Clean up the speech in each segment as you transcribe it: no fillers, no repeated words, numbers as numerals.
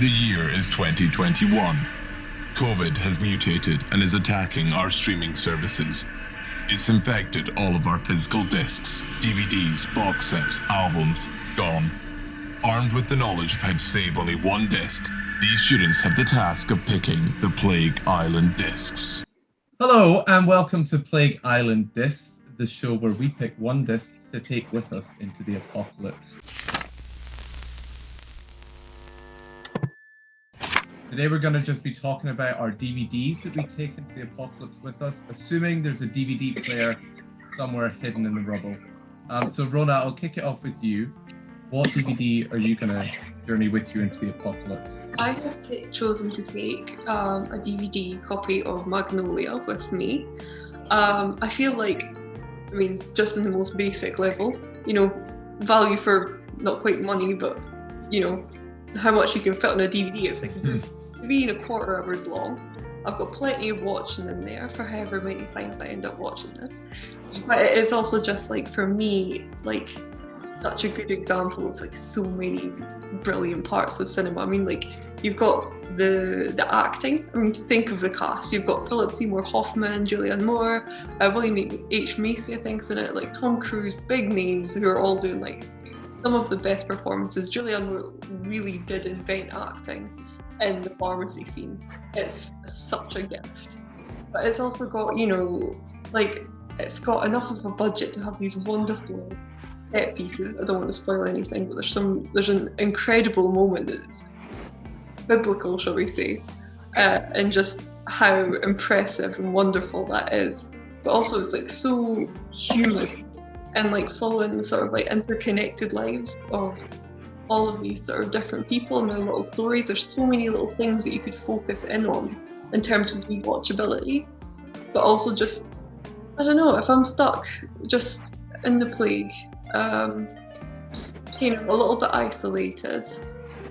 The year is 2021. COVID has mutated and is attacking our streaming services. It's infected all of our physical discs, DVDs, box sets, albums, gone. Armed with the knowledge of how to save only one disc, these students have the task of picking the Plague Island discs. Hello and welcome to Plague Island Discs, the show where we pick one disc to take with us into the apocalypse. Today we're going to just be talking about our DVDs that we take into the apocalypse with us, assuming there's a DVD player somewhere hidden in the rubble. So Rhona, I'll kick it off with you. What DVD are you going to journey with you into the apocalypse? I have chosen to take a DVD copy of Magnolia with me. I feel like, just in the most basic level, value for not quite money, but, how much you can fit on a DVD. It's like 3.25 hours long. I've got plenty of watching in there for however many times I end up watching this. But it is also just for me, such a good example of so many brilliant parts of cinema. You've got the acting. Think of the cast. You've got Philip Seymour Hoffman, Julianne Moore, William H. Macy, I think's in it, Tom Cruise, big names who are all doing some of the best performances. Julianne Moore really did invent acting in the pharmacy scene. It's such a gift. But it's also got, it's got enough of a budget to have these wonderful set pieces. I don't want to spoil anything, but there's an incredible moment that's biblical, shall we say, and just how impressive and wonderful that is. But also it's so human and following the sort of interconnected lives of all of these sort of different people and their little stories. There's so many little things that you could focus in on in terms of rewatchability, but also just, I don't know, if I'm stuck just in the plague, just a little bit isolated,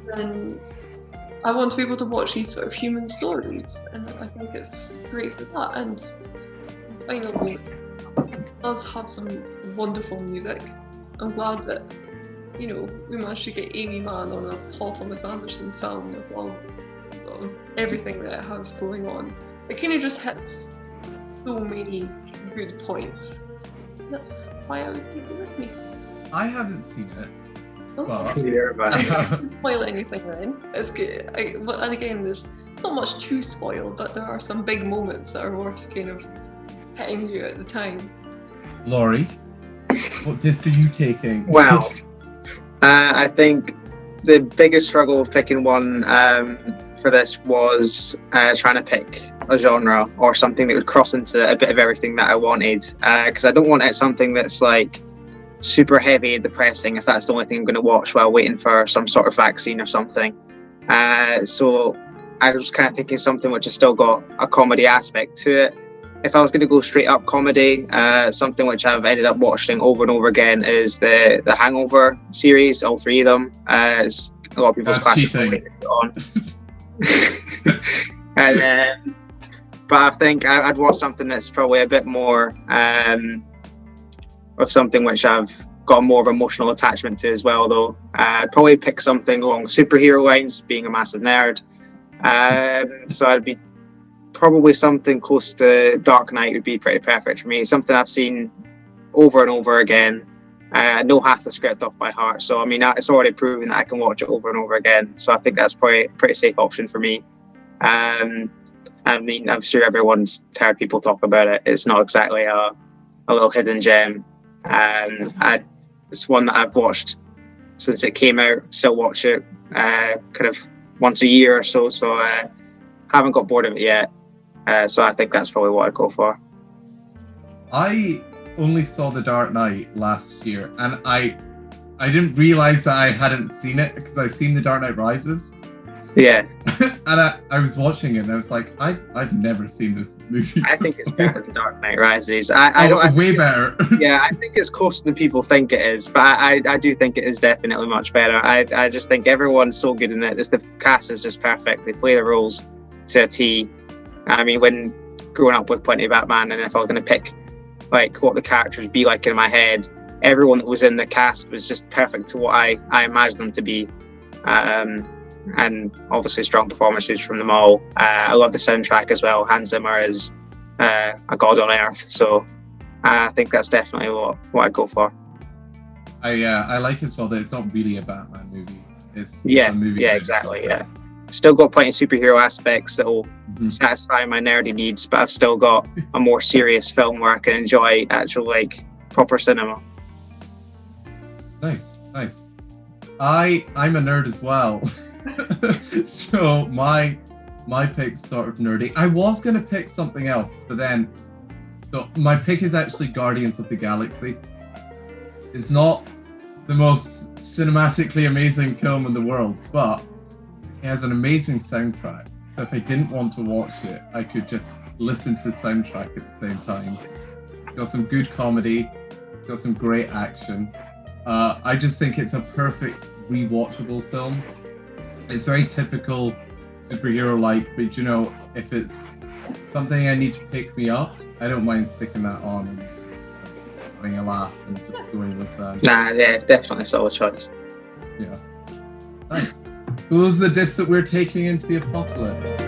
then I want to be able to watch these sort of human stories, and I think it's great for that. And finally, it does have some wonderful music. I'm glad that we managed to get Amy Mann on a Paul Thomas Anderson film with all sort of everything that it has going on. It kind of just hits so many good points. That's why I would take it with me. I haven't seen it. Oh. But... I don't spoil anything then. It's good. And again, there's not much to spoil, but there are some big moments that are worth kind of hitting you at the time. Lawrie, what disc are you taking? Well, I think the biggest struggle of picking one for this was trying to pick a genre or something that would cross into a bit of everything that I wanted, because I don't want it something that's super heavy and depressing if that's the only thing I'm going to watch while waiting for some sort of vaccine or something. So I was kind of thinking something which has still got a comedy aspect to it. If I was going to go straight up comedy, something which I've ended up watching over and over again is the Hangover series, all three of them. As a lot of people's classic on. But I think I'd watch something that's probably a bit more of something which I've got more of an emotional attachment to as well, though. I'd probably pick something along superhero lines, being a massive nerd. So I'd be probably something close to Dark Knight would be pretty perfect for me. Something I've seen over and over again. I know half the script off by heart, so it's already proven that I can watch it over and over again. So I think that's probably a pretty safe option for me. I'm sure everyone's heard people talk about it. It's not exactly a little hidden gem. It's one that I've watched since it came out. Still watch it kind of once a year or so. So I haven't got bored of it yet. So I think that's probably what I'd go for. I only saw The Dark Knight last year, and I didn't realize that I hadn't seen it because I've seen The Dark Knight Rises. Yeah. And I was watching it and I was like, I've never seen this movie before. I think it's better than Dark Knight Rises. Way better. Yeah, I think it's closer than people think it is, but I do think it is definitely much better. I just think everyone's so good in it. The cast is just perfect. They play the roles to a T. When growing up with plenty of Batman, and if I was going to pick what the characters would be like in my head, everyone that was in the cast was just perfect to what I imagined them to be. and obviously strong performances from them all. I love the soundtrack as well. Hans Zimmer is a god on earth, so I think that's definitely what I'd go for. I like as well that it's not really a Batman movie. It's Yeah, a movie. yeah, exactly. Yeah, still got plenty of superhero aspects that will Mhm. satisfy my nerdy needs, but I've still got a more serious film where I can enjoy actual like proper cinema. Nice. I'm a nerd as well. So my pick's sort of nerdy. I was gonna pick something else, but then so my pick is actually Guardians of the Galaxy. It's not the most cinematically amazing film in the world, but it has an amazing soundtrack. So if I didn't want to watch it, I could just listen to the soundtrack at the same time. It's got some good comedy, it's got some great action. I just think it's a perfect rewatchable film. It's very typical superhero-like, but you know, if it's something I need to pick me up, I don't mind sticking that on and having a laugh and just going with that. Nah, yeah, definitely a solid choice. Yeah. Nice. So those are the discs that we're taking into the apocalypse.